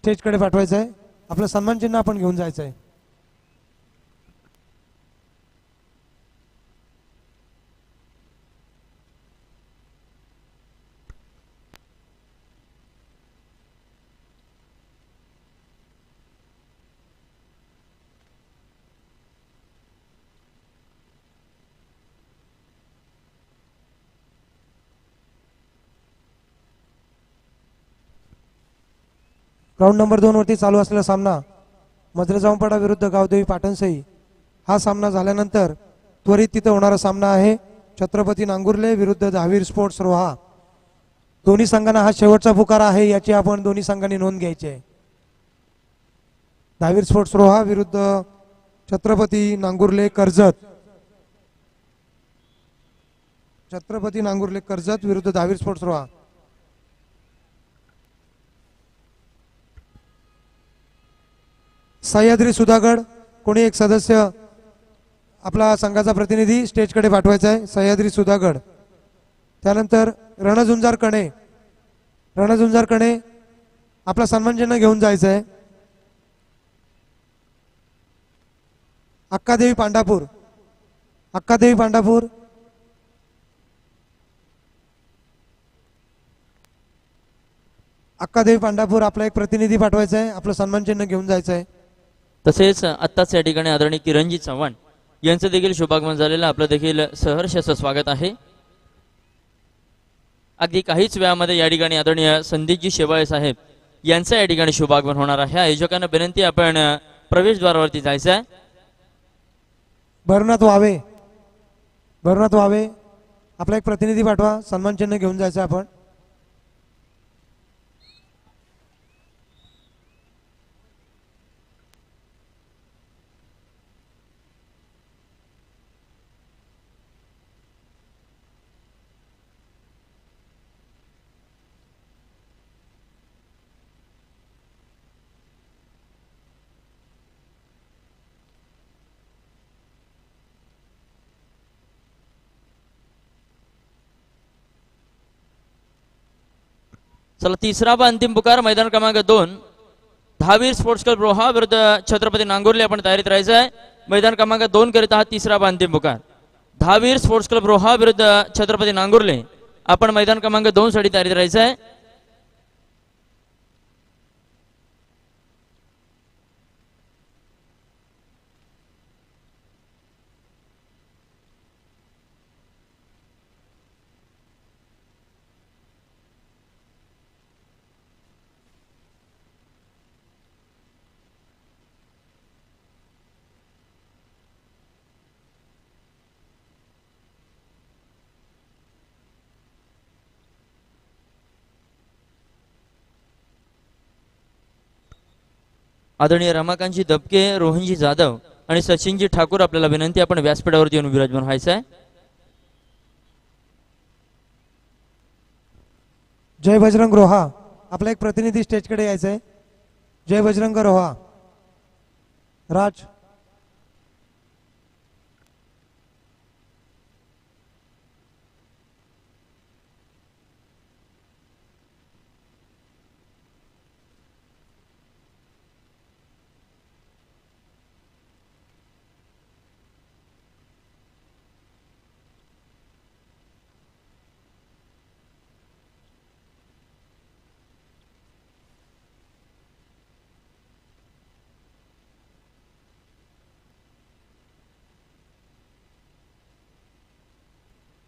स्टेजकडे पाठवायचं आहे. आपलं सन्मान चिन्ह आपण घेऊन जायचं आहे. राऊंड नंबर 2 वरती चालू असलेला सामना मद्रेजांपाडा विरुद्ध गावदेवी पाटणसई. हा सामना झाल्यानंतर त्वरित तिथे होणारा सामना आहे छत्रपती नांगुर्ले विरुद्ध दहावीर स्पोर्ट्स रोहा. दोन्ही संघांना हा शेवटचा पुकारा आहे, याची आपण दोन्ही संघांनी नोंद घ्यायची आहे. दहावीर स्पोर्ट्स रोहा विरुद्ध छत्रपती नांगुर्ले कर्जत. छत्रपती नांगुर्ले कर्जत विरुद्ध दहावीर स्पोर्ट्स रोहा. सह्याद्री सुधागड कोणी एक सदस्य आपला संघाचा प्रतिनिधी स्टेजकडे पाठवायचा आहे. सह्याद्री सुधागड. त्यानंतर रणझुंजार कणे. रणझुंजार कणे आपला सन्मान चिन्ह घेऊन जायचं आहे. अक्कादेवी पांडापूर. अक्कादेवी पांडापूर. अक्कादेवी पांडापूर आपला एक प्रतिनिधी पाठवायचा आहे. आपलं सन्मान चिन्ह घेऊन जायचं आहे. तसेच आत्ताच या ठिकाणी आदरणीय किरणजी चव्हाण यांचं देखील शुभागमन झालेलं आपलं देखील सहर्ष असं स्वागत आहे. अगदी काहीच वेळामध्ये या ठिकाणी आदरणीय संदीपजी शेवाळे साहेब यांचं या ठिकाणी शुभागमन होणार आहे. आयोजकांना विनंती आपण प्रवेशद्वारावरती जायचं आहे. भरनाथ वावे. भरनाथ वावे आपला एक प्रतिनिधी पाठवा. सन्मान चिन्ह घेऊन जायचं आपण. चला तिसरा व अंतिम पुकार मैदान क्रमांक 2 दहावीर स्पोर्ट्स क्लब रोहा विरुद्ध छत्रपती नांगुर्ले. आपण तयारीत राहायचं आहे. मैदान क्रमांक 2 करिता हा तिसरा व अंतिम पुकार. दहावीर स्पोर्ट्स क्लब रोहा विरुद्ध छत्रपती नांगुर्ले. आपण मैदान क्रमांक 2 साठी तयारीत राहायचं आहे. आदरणीय रमाकांतजी दबके, रोहनजी जाधव आणि सचिनजी ठाकूर आपल्याला विनंती आपण व्यासपीठावरती येऊन विराजमान व्हायचं आहे. जय बजरंग रोहा आपला एक प्रतिनिधी स्टेजकडे यायचं आहे. जय बजरंग रोहा. राज.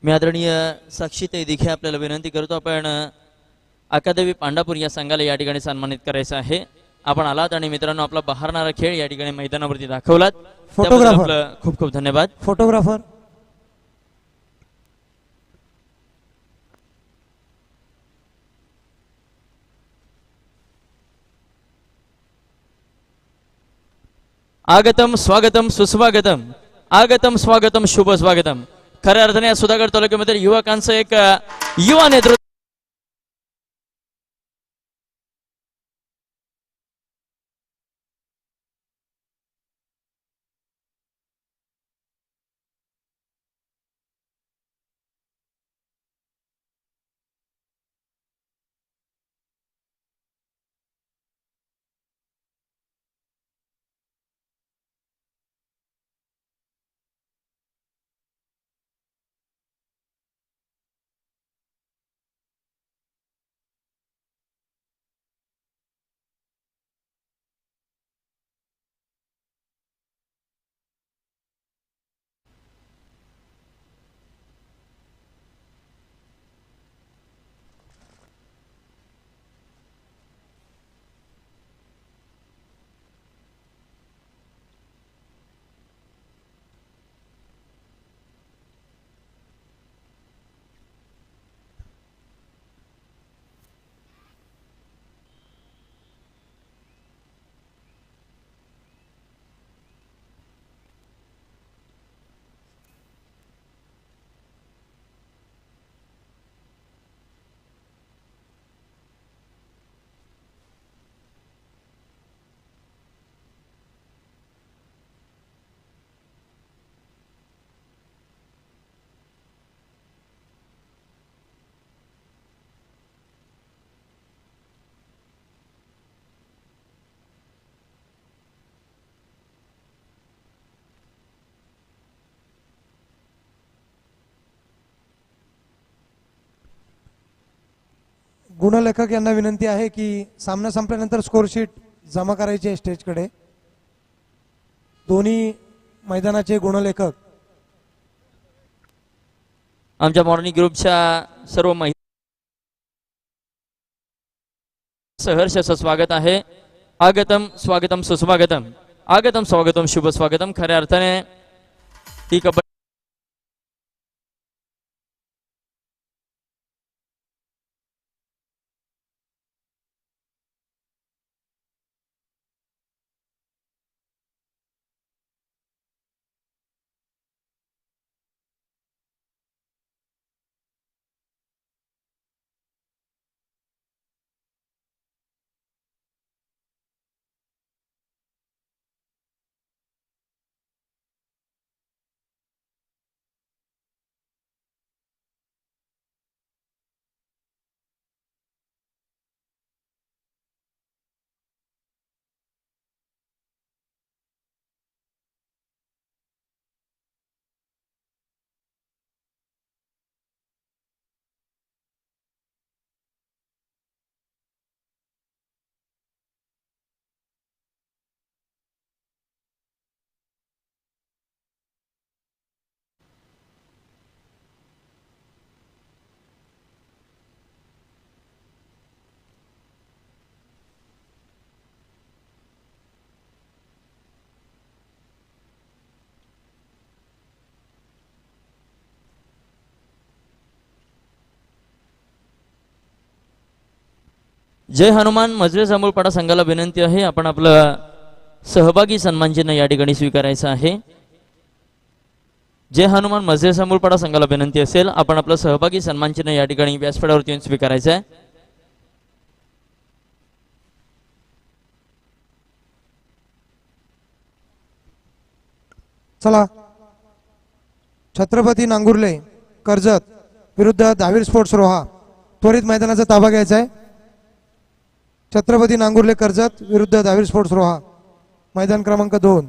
मी आदरणीय साक्षीताई दिघे आपल्याला विनंती करतो आपण अकादेवी पांडापूर या संघाला या ठिकाणी सन्मानित करायचं आहे. आपण आलात आणि मित्रांनो आपला बहारणारा खेळ या ठिकाणी मैदानावरती दाखवलात. फोटोग्राफर खूप खूप धन्यवाद. फोटोग्राफर आगतम स्वागतम सुस्वागतम. आगतम स्वागतम शुभ स्वागतम. खऱ्या अर्थाने या सुधागड तालुक्यामध्ये युवकांचं एक युवा नेतृत्व गुणलेखक यांना विनंती आहे की सामना संपल्यानंतर स्कोरशीट जमा करायची आहे स्टेजकडे. दोन्ही मैदानाचे गुणलेखक आमच्या मॉर्निंग ग्रुपच्या सर्व महिला सहर्ष असं स्वागत आहे. आगतम स्वागतम सुस्वागतम, आगतम स्वागतम शुभ स्वागतम. खऱ्या अर्थाने ही कबड्डी जय हनुमान मजरे जांभूळपाडा संघाला विनंती आहे, आपण आपलं सहभागी सन्मान चिन्ह या ठिकाणी स्वीकारायचं आहे. जय हनुमान मजरे जांभूळपाडा संघाला विनंती असेल, आपण आपलं सहभागी सन्मान चिन्ह या ठिकाणी व्यासपीठावरती येऊन स्वीकारायचं आहे. चला, छत्रपती नांगुर्ले कर्जत विरुद्ध दहावीर स्पोर्ट्स रोहा, त्वरित मैदानाचा ताबा घ्यायचा आहे. छत्रपती नांगुर्ले कर्जत विरुद्ध दहावीर स्पोर्ट्स रोहा, मैदान क्रमांक 2.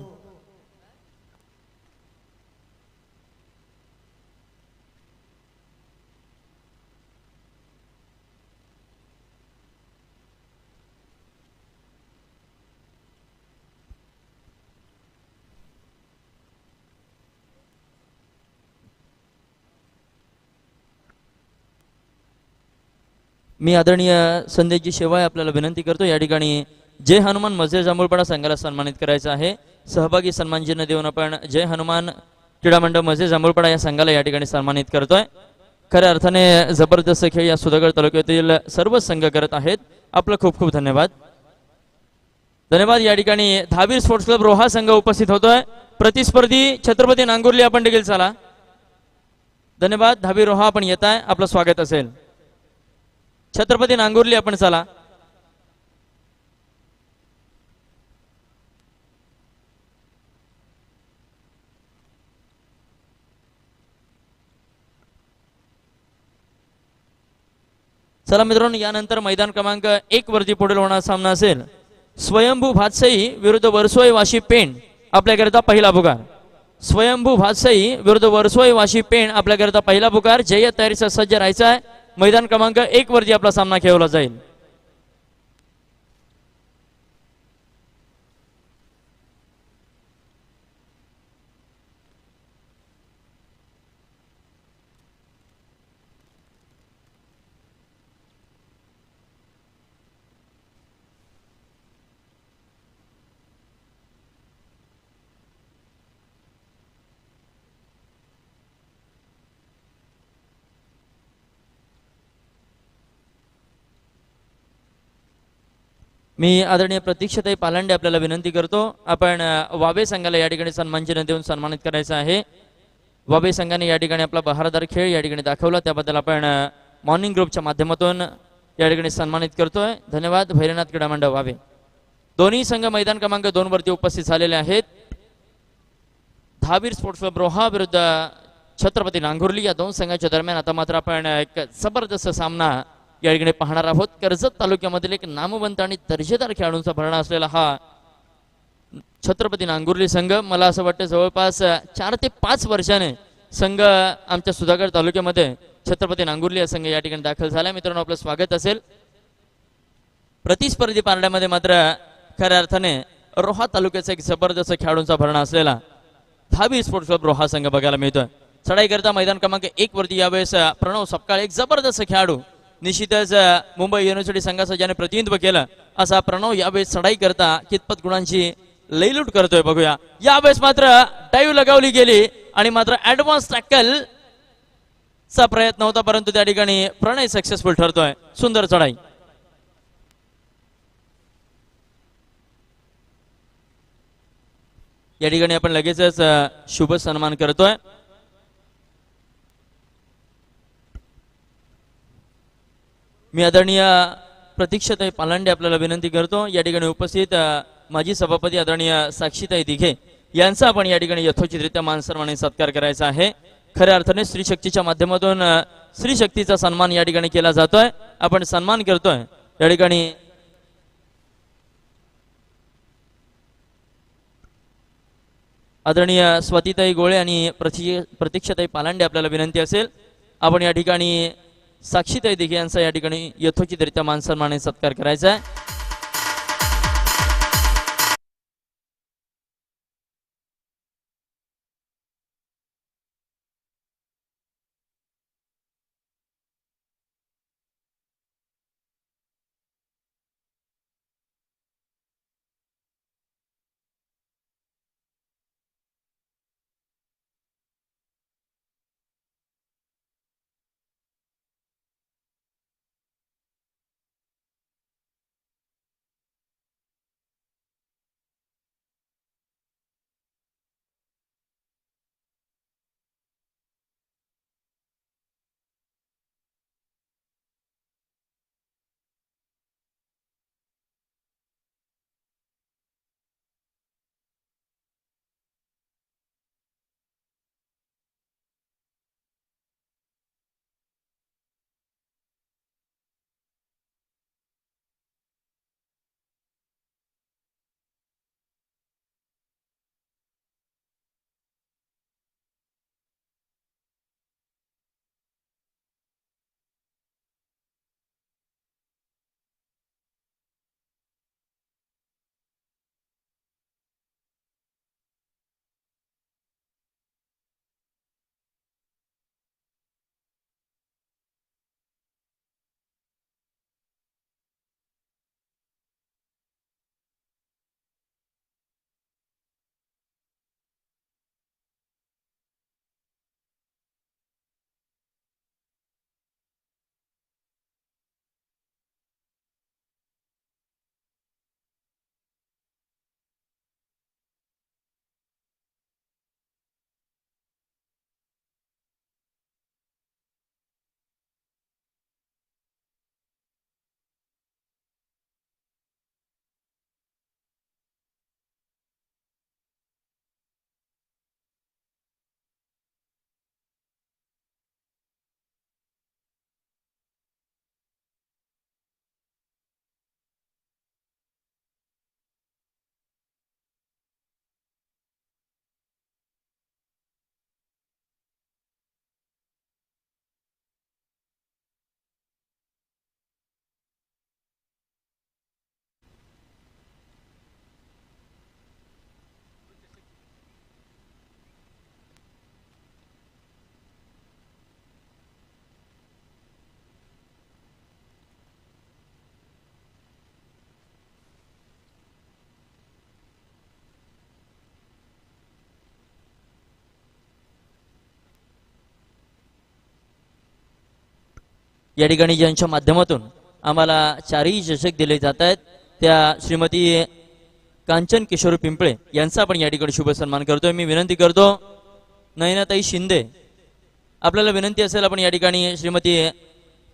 मी आदरणीय संदेशजी शेवाय आपल्याला विनंती करतो, या ठिकाणी जय हनुमान मजरे जांभूळपाडा संघाला सन्मानित करायचं आहे. सहभागी सन्मान चिन्ह देऊन आपण जय हनुमान क्रीडा मंडळ मजरे जांभूळपाडा या संघाला या ठिकाणी सन्मानित करतोय. खऱ्या अर्थाने जबरदस्त खेळ या सुधागड तालुक्यातील सर्व संघ करत आहेत. आपलं खूप खूप धन्यवाद. धन्यवाद. या ठिकाणी दहावीर स्पोर्ट्स क्लब रोहा संघ उपस्थित होतोय. प्रतिस्पर्धी छत्रपती नांगुर्ले आपण देखील चला. धन्यवाद. दहावीर रोहा आपण येत आहे, आपलं स्वागत असेल. छत्रपती नांगुर्ले आपण चला. चला मित्रांनो, यानंतर मैदान क्रमांक 1 वरती पुढील होणारा सामना असेल स्वयंभू भातसई विरुद्ध वर्सोई वाशी पेण. आपल्याकरिता पहिला पुकार. स्वयंभू भातसई विरुद्ध वर्सोई वाशी पेण आपल्याकरिता पहिला पुकार. जय तयारीचा सज्ज राहायचा आहे. मैदान क्रमांक 1 वरती आपला सामना खेळवला जाईल. मी आदरणीय प्रतीक्षाताई पालांडे आपल्याला विनंती करतो, आपण वाबे संघाला या ठिकाणी सन्मान चिन्ह देऊन सन्मानित करायचं आहे. वाबे संघाने या ठिकाणी आपला बहारदार खेळ या ठिकाणी दाखवला, त्याबद्दल आपण मॉर्निंग ग्रुपच्या माध्यमातून या ठिकाणी सन्मानित करतोय. धन्यवाद. भैरनाथ क्रीडा मंडळ वाबे. दोन्ही संघ मैदान क्रमांक 2 वरती उपस्थित झालेले आहेत. दहावीर स्पोर्ट्स क्लब रोहा विरुद्ध छत्रपती नांगुर्ली या दोन संघाच्या दरम्यान आता मात्र आपण एक जबरदस्त सामना या ठिकाणी पाहणार आहोत. कर्जत तालुक्यामधील एक नामवंत आणि दर्जेदार खेळाडूंचा भरणा असलेला हा छत्रपती नांगुर्ली संघ, मला असं वाटतं जवळपास 4 ते 5 वर्षाने संघ आमच्या सुधागड तालुक्यामध्ये छत्रपती नांगुर्ली हा संघ या ठिकाणी दाखल झाला. मित्रांनो, आपलं स्वागत असेल. प्रतिस्पर्धी पारड्यामध्ये मात्र खऱ्या अर्थाने रोहा तालुक्याचा एक जबरदस्त खेळाडूंचा भरणा असलेला दहावी स्पोर्ट्स क्लब रोहा संघ बघायला मिळतोय. चढाई करता मैदान क्रमांक 1 वरती यावेळेस प्रणव सपकाळ एक जबरदस्त खेळाडू निश्चितच मुंबई युनिव्हर्सिटी संघाचं ज्याने प्रतिनिधित्व केलं असा प्रणव यावेळेस चढाई करता कितपत गुणांची लईलूट करतोय बघूया. यावेळेस मात्र डाईव्ह लगावली गेली आणि मात्र ऍडव्हान्स टॅकल चा प्रयत्न होता परंतु त्या ठिकाणी प्रणय सक्सेसफुल ठरतोय. सुंदर चढाई. या ठिकाणी आपण लगेचच शुभ सन्मान करतोय. मी आदरणीय प्रतीक्षाताई पालांडे आपल्याला विनंती करतो या ठिकाणी उपस्थित माजी सभापती आदरणीय साक्षीताई दिघे यांचा आपण या ठिकाणी यथोचितरित्या मान सन्माने सत्कार करायचा आहे. खऱ्या अर्थाने स्त्री शक्तीच्या माध्यमातून स्त्री शक्तीचा सन्मान या ठिकाणी केला जातोय. आपण सन्मान करतोय या ठिकाणी आदरणीय स्वातीताई गोळे आणि प्रतीक्षाताई पालांडे आपल्याला विनंती असेल आपण या ठिकाणी साक्षीताई दिघे यांचा या ठिकाणी यथोचितरित्या मान सन्माने सत्कार करायचा आहे. या ठिकाणी ज्यांच्या माध्यमातून आम्हाला चारही चषक दिले जात आहेत त्या श्रीमती कांचन किशोर पिंपळे यांचा आपण या ठिकाणी शुभ सन्मान करतोय. मी विनंती करतो नयनाताई शिंदे आपल्याला विनंती असेल आपण या ठिकाणी श्रीमती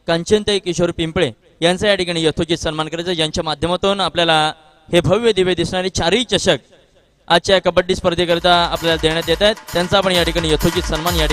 कांचनताई किशोर पिंपळे यांचा या ठिकाणी यथोचित सन्मान करायचा ज्यांच्या माध्यमातून आपल्याला हे भव्य दिव्य दिसणारे चारही चषक आजच्या कबड्डी स्पर्धेकरिता आपल्याला देण्यात येत आहेत त्यांचा आपण या ठिकाणी यथोचित सन्मान या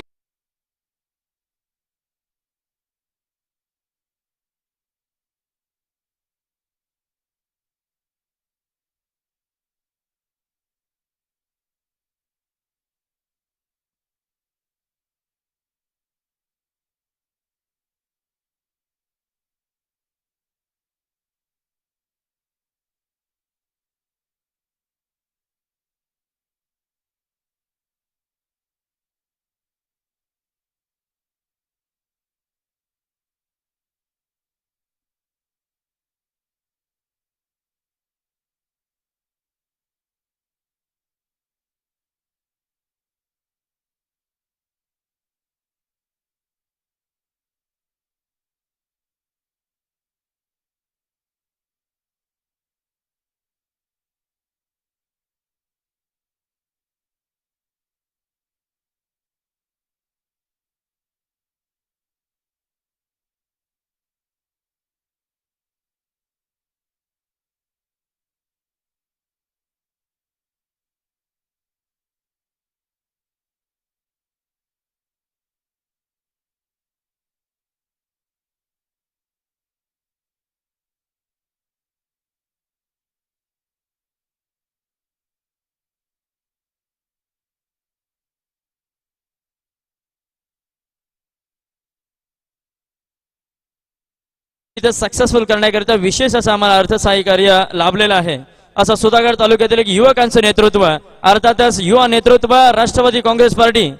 इथे सक्सेसफुल करण्याकरिता विशेष असं आम्हाला अर्थसहाय्य कार्य लाभलेलं आहे. असं सुधागड तालुक्यातील एक युवकांचं नेतृत्व, अर्थातच युवा नेतृत्व राष्ट्रवादी काँग्रेस पार्टी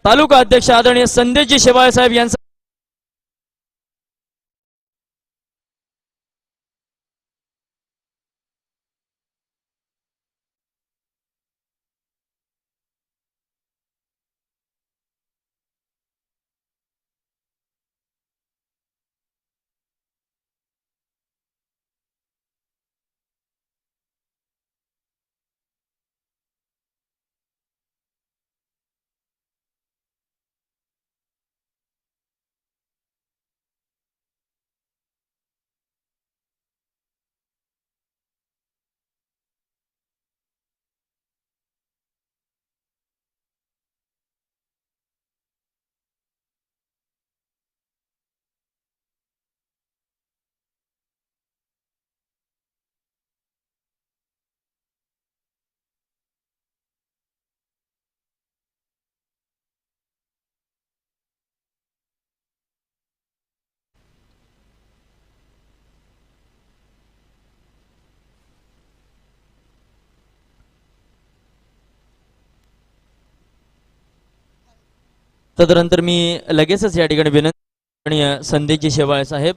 तालुका अध्यक्ष आदरणीय संदेशजी शेवाळे साहेब यांचं तदनंतर मी लगेचच या ठिकाणी विनंती संदेशजी शेवाळे साहेब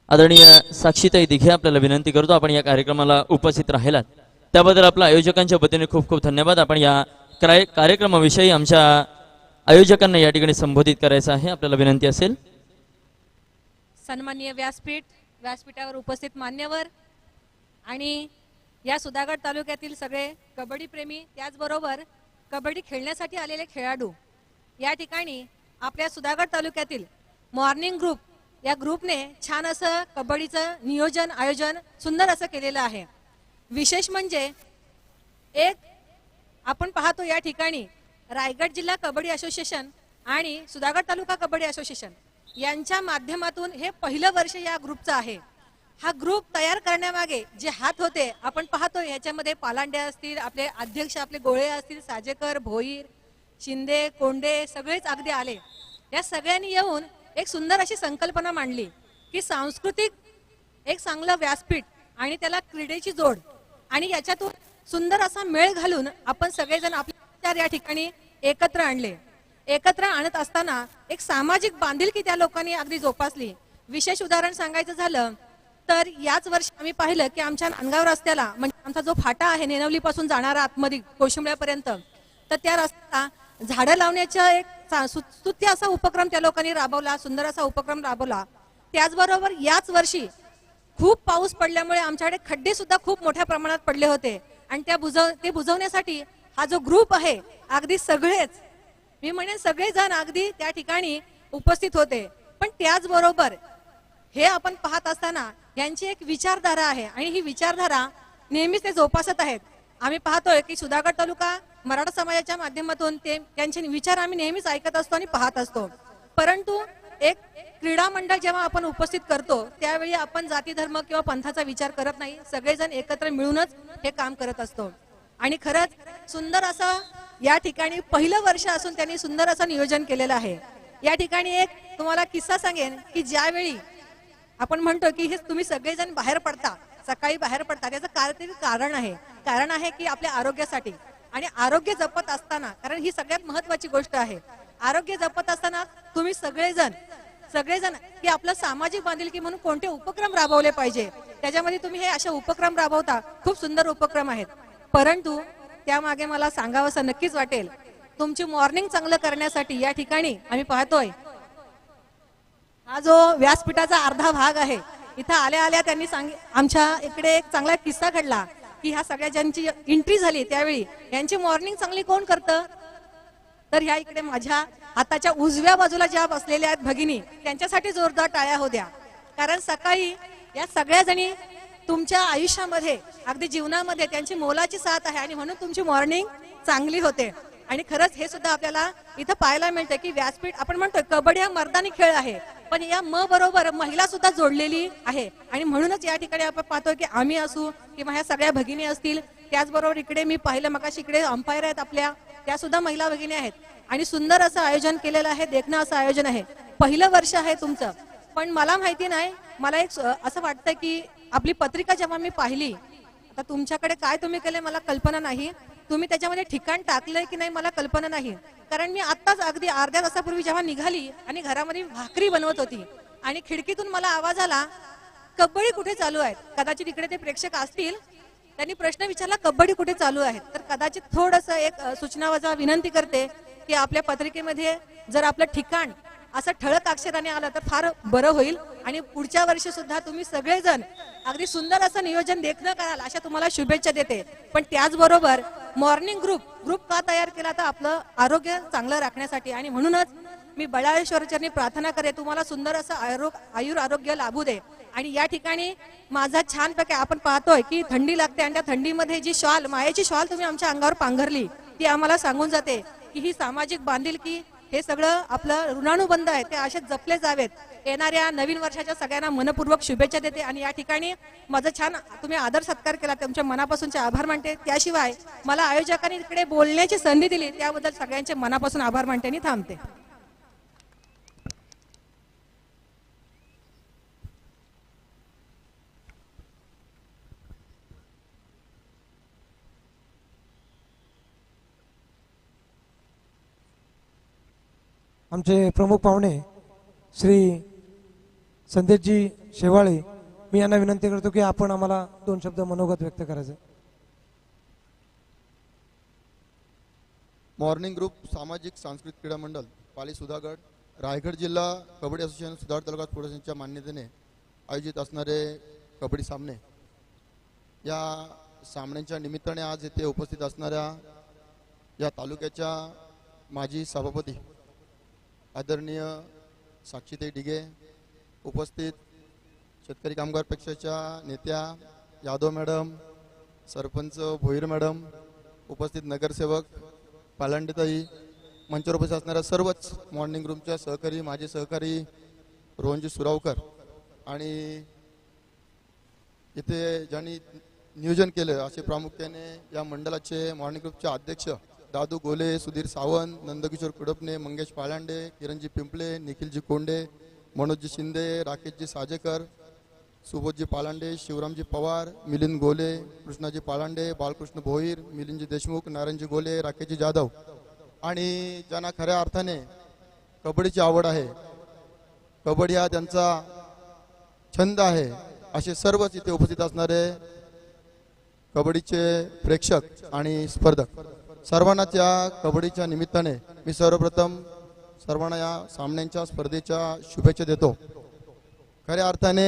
आदरणीय साक्षीताई दिघे आपल्याला विनंती करतो आपण या कार्यक्रमाला उपस्थित राहिलात त्याबद्दल आपल्या आयोजकांच्या वतीने खूप खूप धन्यवाद. आपण या कार्यक्रमाविषयी आमच्या आयोजकांना या ठिकाणी संबोधित करायचं आहे. आपल्याला विनंती असेल. सन्माननीय व्यासपीठावर उपस्थित मान्यवर आणि या सुधागड तालुक्यातील सगळे कबड्डी प्रेमी त्याचबरोबर कबड्डी खेळण्यासाठी आलेले खेळाडू, या ठिकाणी आपल्या सुधागड तालुक्यातील मॉर्निंग ग्रुप या ग्रुपने छान असं कबड्डीचं नियोजन आयोजन सुंदर असं केलेलं आहे. विशेष म्हणजे एक आपण पाहतो या ठिकाणी रायगड जिल्हा कबड्डी असोसिएशन आणि सुधागड तालुका कबड्डी असोसिएशन यांच्या माध्यमातून हे पहिलं वर्ष या ग्रुपचं आहे. हा ग्रुप तयार करण्यामागे जे हात होते आपण पाहतो याच्यामध्ये पालांडे असतील, आपले अध्यक्ष आपले गोळे असतील, साजेकर, भोईर, शिंदे, कोंडे सगळेच अगदी आले. या सगळ्यांनी येऊन एक सुंदर अशी संकल्पना मांडली की सांस्कृतिक एक चांगलं व्यासपीठ आणि त्याला क्रीडेची जोड आणि याच्यातून सुंदर असा मेळ घालून आपण सगळेजण आपले विचार या ठिकाणी एकत्र आणले. एकत्र आणत असताना एक सामाजिक बांधिलकी त्या लोकांनी अगदी जोपासली. विशेष उदाहरण सांगायचं झालं तर याच वर्षी आम्ही पाहिलं की आमच्या नांदगाव रस्त्याला म्हणजे आमचा जो फाटा आहे नेनवली पासून जाणारा आतमध्ये कोशिंबळ्यापर्यंत तर त्या रस्त्याला झाडं लावण्याचा एक स्तुत्य असा उपक्रम त्या लोकांनी राबवला, सुंदर असा उपक्रम राबवला. त्याचबरोबर याच वर्षी खूप पाऊस पडल्यामुळे आमच्याकडे खड्डे सुद्धा खूप मोठ्या प्रमाणात पडले होते आणि ते बुजवण्यासाठी हा जो ग्रुप आहे अगदी सगळेच मी म्हणेन सगळेजण अगदी त्या ठिकाणी उपस्थित होते. पण त्याचबरोबर हे आपण पाहत असताना यांची एक विचारधारा आहे आणि ही विचारधारा नेहमीच ते जोपासत आहेत. आम्ही पाहतोय की सुधागड तालुका मराठा समाजाच्या माध्यमातून त्यांचे विचार आम्ही नेहमीच ऐकत असतो आणि पाहत असतो. परंतु एक क्रीडा मंडळ जेव्हा आपण उपस्थित करतो त्यावेळी आपण जाती धर्म किंवा पंथाचा विचार करत नाही, सगळेजण एकत्र मिळूनच हे काम करत असतो. आणि खरंच सुंदर असं या ठिकाणी पहिलं वर्ष असून त्यांनी सुंदर असं नियोजन केलेलं आहे. या ठिकाणी एक तुम्हाला किस्सा सांगेन की ज्यावेळी आपण म्हणतो की हे तुम्ही सगळेजण बाहेर पडता, सकाळी बाहेर पडता, त्याचं कारण आहे की आपल्या आरोग्यासाठी आणि आरोग्य जपत असताना, कारण ही सगळ्यात महत्वाची गोष्ट आहे, आरोग्य जपत असताना तुम्ही सगळेजण की आपलं सामाजिक बांधिलकी म्हणून कोणते उपक्रम राबवले पाहिजे त्याच्यामध्ये तुम्ही हे अशा उपक्रम राबवता. खूप सुंदर उपक्रम आहेत. परंतु त्यामागे मला सांगावंसं नक्कीच वाटेल तुमची मॉर्निंग चांगलं करण्यासाठी या ठिकाणी आम्ही पाहतोय हा जो व्यासपीठाचा अर्धा भाग आहे इथं आल्या त्यांनी आमच्या इकडे एक चांगला किस्सा घडला की ह्या सगळ्या ज्यांची एंट्री झाली त्यावेळी यांची मॉर्निंग चांगली कोण करतं तर ह्या इकडे माझ्या हाताच्या उजव्या बाजूला ज्या बसलेल्या आहेत भगिनी त्यांच्यासाठी जोरदार टाळ्या होत्या. कारण सकाळी या सगळ्या जणी तुमच्या आयुष्यामध्ये अगदी जीवनामध्ये त्यांची मोलाची साथ आहे आणि म्हणून तुमची मॉर्निंग चांगली होते. आणि खरंच हे सुद्धा आपल्याला इथं पाहायला मिळतं की व्यासपीठ आपण म्हणतोय कबड्डी हा मर्दानी खेळ आहे पण या बरोबर महिला सुद्धा जोडलेली आहे आणि म्हणूनच या ठिकाणी आपण पाहतोय की आम्ही असू किंवा ह्या सगळ्या भगिनी असतील, त्याचबरोबर इकडे मी पाहिलं मगाशी इकडे अंपायर आहेत आपल्या, त्या सुद्धा महिला भगिनी आहेत आणि सुंदर असं आयोजन केलेलं आहे, देखणं असं आयोजन आहे. पहिलं वर्ष आहे तुमचं. पण मला माहिती नाही, मला एक असं वाटतं की आपली पत्रिका जेव्हा मी पाहिली, आता तुमच्याकडे काय तुम्ही केलंय मला कल्पना नाही, तुम्ही त्याच्यामध्ये ठिकाण टाकलंय की नाही मला कल्पना नाही. कारण मी आत्ताच अगदी अर्ध्या तासापूर्वी जेव्हा निघाली आणि घरामध्ये भाकरी बनवत होती आणि खिडकीतून मला आवाज आला, कबड्डी कुठे चालू आहेत. कदाचित इकडे ते प्रेक्षक असतील, त्यांनी प्रश्न विचारला कबड्डी कुठे चालू आहे. तर कदाचित थोडंसं एक सूचनावजा विनंती करते की आपल्या पत्रिकेमध्ये जर आपलं ठिकाण असं ठळक अक्षराने आलं तर फार बरं होईल. आणि पुढच्या वर्षी सुद्धा तुम्ही सगळेजण अगदी सुंदर असं नियोजन देखणं कराल अशा तुम्हाला शुभेच्छा देते. पण त्याचबरोबर मॉर्निंग ग्रुप का तयार केला तर आपलं आरोग्य चांगलं राखण्यासाठी. आणि म्हणूनच मी बळाळेश्वरचरणी प्रार्थना करे तुम्हाला सुंदर असं आयुर आरोग्य लाभू दे. आणि या ठिकाणी माझा छानपैकी आपण पाहतोय की थंडी लागते आणि त्या थंडीमध्ये जी शॉल, मायेची शॉल तुम्ही आमच्या अंगावर पांघरली, ती आम्हाला सांगून जाते की ही सामाजिक बांधिलकी, हे सगळं आपलं ऋणानुबंध आहे, ते असेच जपले जावेत. येणाऱ्या नवीन वर्षाच्या सगळ्यांना मनपूर्वक शुभेच्छा देते. आणि या ठिकाणी माझं छान तुम्ही आदर सत्कार केला, तुमच्या मनापासूनचे आभार मानते. त्याशिवाय मला आयोजकांनी इकडे बोलण्याची संधी दिली त्याबद्दल सगळ्यांचे मनापासून आभार मानते आणि थांबते. आमचे प्रमुख पाहुणे श्री संदेशजी शेवाळे, मी यांना विनंती करतो की आपण आम्हाला 2 शब्द मनोगत व्यक्त करायचे. मॉर्निंग ग्रुप सामाजिक सांस्कृतिक क्रीडा मंडळ पाली सुधागड, रायगड जिल्हा कबड्डी असोसिएशन सुधागड तालुका फोर्सच्या मान्यतेने आयोजित असणारे कबड्डी सामने, या सामन्यांच्या निमित्ताने आज येथे उपस्थित असणाऱ्या या तालुक्याच्या माजी सभापती आदरणीय साक्षीताई डिगे, उपस्थित शेतकरी कामगार पक्षाच्या नेत्या यादव मॅडम, सरपंच भोईर मॅडम, उपस्थित नगरसेवक पालांडेताई, मंचावर उपस्थित असणाऱ्या सर्वच मॉर्निंग ग्रुपच्या सहकारी, माझे सहकारी रोहनजी सुरावकर, आणि इथे ज्यांनी नियोजन केलं असे प्रामुख्याने या मंडळाचे मॉर्निंग ग्रुपचे अध्यक्ष दादू गोले, सुधीर सावंत, नंदकिशोर कुडपणे, मंगेश पालांडे, किरणजी पिंपळे, निखिलजी कोंडे, मनोजजी शिंदे, राकेशजी साजेकर, सुबोधजी पालांडे, शिवरामजी पवार, मिलिंद गोले, कृष्णाजी पालांडे, बालकृष्ण भोईर, मिलिंदजी देशमुख, नारायणजी गोले, राकेशजी जाधव, आणि ज्यांना खऱ्या अर्थाने कबड्डीची आवड आहे, कबड्डी हा त्यांचा छंद आहे, असे सर्वच इथे उपस्थित असणारे कबड्डीचे प्रेक्षक आणि स्पर्धक, सर्वांना त्या कबड्डीच्या निमित्ताने मी सर्वप्रथम सर्वांना या सामन्यांच्या स्पर्धेच्या शुभेच्छा देतो. खऱ्या अर्थाने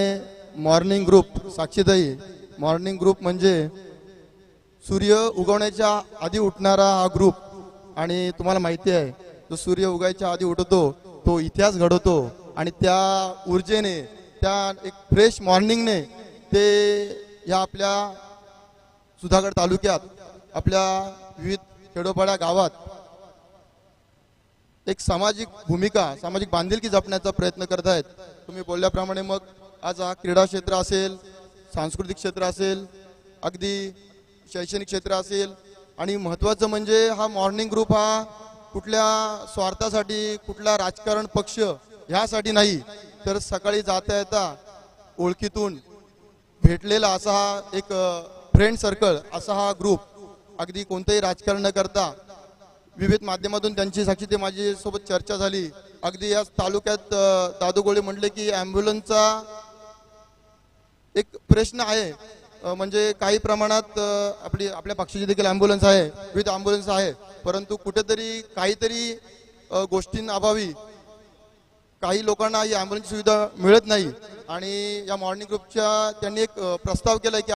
मॉर्निंग ग्रुप, साक्षीताई, मॉर्निंग ग्रुप म्हणजे सूर्य उगवण्याच्या आधी उठणारा हा ग्रुप. आणि तुम्हाला माहिती आहे, जो सूर्य उगायच्या आधी उठतो तो इतिहास घडवतो, आणि त्या ऊर्जेने, त्या एक फ्रेश मॉर्निंगने ते या आपल्या सुधागड तालुक्यात, आपल्या विविध खेडोपाड्या गावात एक सामाजिक भूमिका, सामाजिक बांधिलकी जपण्याचा प्रयत्न करत आहेत. तुम्ही बोलल्याप्रमाणे मग आज हा क्रीडा क्षेत्र असेल, सांस्कृतिक क्षेत्र असेल, अगदी शैक्षणिक क्षेत्र असेल, आणि महत्त्वाचं म्हणजे हा मॉर्निंग ग्रुप हा कुठल्या स्वार्थासाठी, कुठला राजकारण पक्ष ह्यासाठी नाही, तर सकाळी जाता येता ओळखीतून भेटलेला असा हा एक फ्रेंड सर्कल, असा हा ग्रुप, अगदी कोणतेही राजकारण न करता विविध माध्यमातून त्यांची साक्षी ते माझी सोबत चर्चा झाली. अगदी या तालुक्यात दादू गोळे म्हटले की ॲम्ब्युलन्सचा एक प्रश्न आहे, म्हणजे काही प्रमाणात आपल्या पक्षाची देखील ॲम्ब्युलन्स आहे, विविध ॲम्ब्युलन्स आहे, परंतु कुठेतरी काहीतरी गोष्टींअभावी काही लोकांना ही ॲम्ब्युलन्सची सुविधा मिळत नाही. आणि या मॉर्निंग ग्रुपच्या त्यांनी एक प्रस्ताव केला की